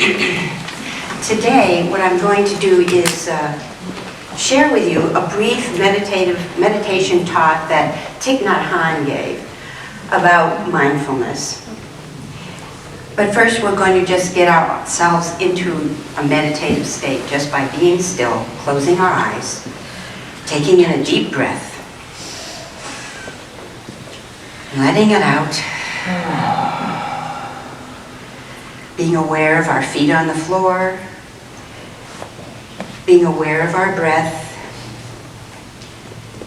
Today, what I'm going to do is share with you a brief meditation talk that Thich Nhat Hanh gave about mindfulness. But first, we're going to just get ourselves into a meditative state just by being still, closing our eyes, taking in a deep breath, letting it out, being aware of our feet on the floor, being aware of our breath,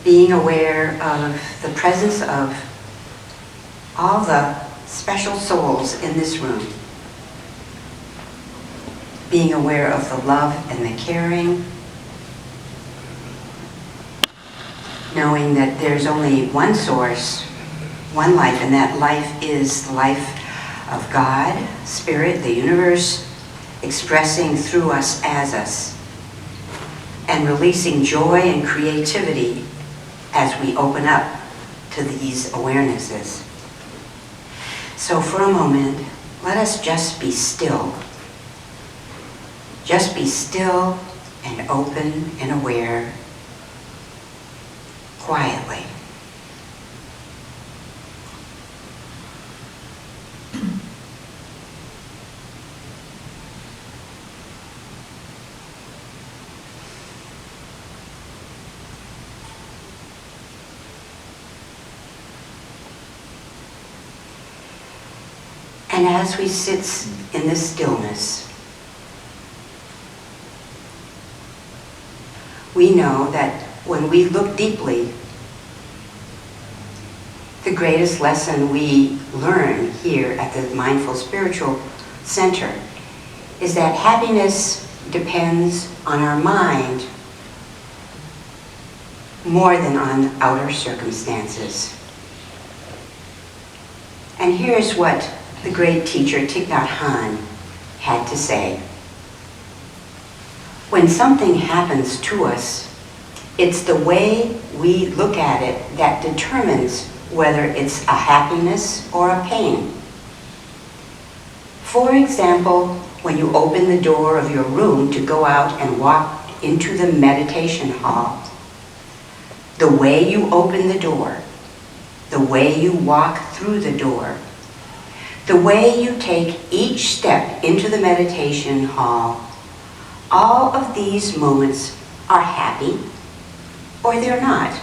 being aware of the presence of all the special souls in this room, being aware of the love and the caring, knowing that there's only one source, one life, and that life is the life of God, Spirit, the universe, expressing through us as us, and releasing joy and creativity as we open up to these awarenesses. So for a moment, let us just be still. Just be still and open and aware, quietly. And as we sit in this stillness, we know that when we look deeply, the greatest lesson we learn here at the Mindful Spiritual Center is that happiness depends on our mind more than on outer circumstances. And here's what the great teacher Thich Nhat Hanh had to say. When something happens to us, it's the way we look at it that determines whether it's a happiness or a pain. For example, when you open the door of your room to go out and walk into the meditation hall, the way you open the door, the way you walk through the door, the way you take each step into the meditation hall, all of these moments are happy or they're not.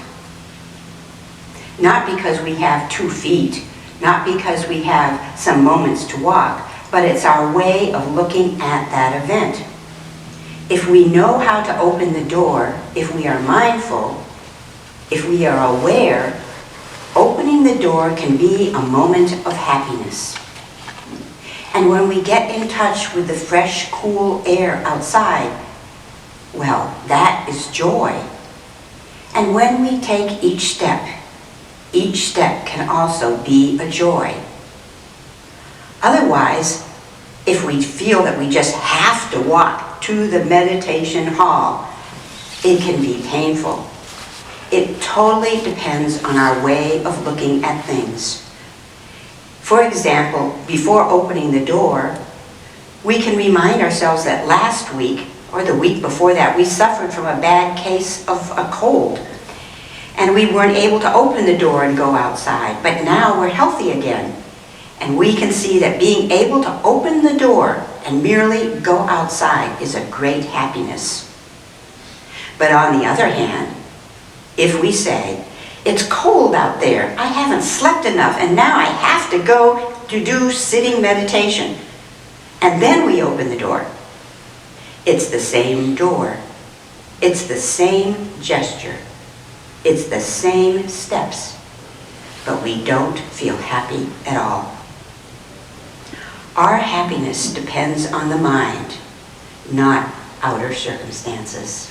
Not because we have 2 feet, not because we have some moments to walk, but it's our way of looking at that event. If we know how to open the door, if we are mindful, if we are aware, opening the door can be a moment of happiness. And when we get in touch with the fresh, cool air outside, well, that is joy. And when we take each step can also be a joy. Otherwise, if we feel that we just have to walk to the meditation hall, it can be painful. It totally depends on our way of looking at things. For example, before opening the door, we can remind ourselves that last week, or the week before that, we suffered from a bad case of a cold. And we weren't able to open the door and go outside. But now we're healthy again. And we can see that being able to open the door and merely go outside is a great happiness. But on the other hand, if we say, it's cold out there, I haven't slept enough, and now I have to go to do sitting meditation. And then we open the door. It's the same door. It's the same gesture. It's the same steps. But we don't feel happy at all. Our happiness depends on the mind, not outer circumstances.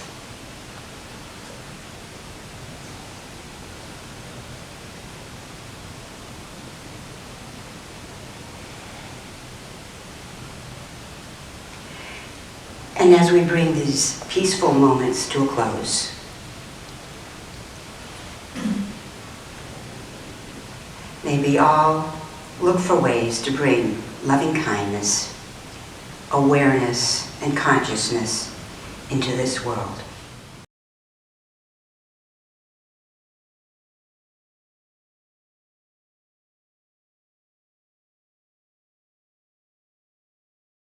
And as we bring these peaceful moments to a close, may we all look for ways to bring loving kindness, awareness and consciousness into this world.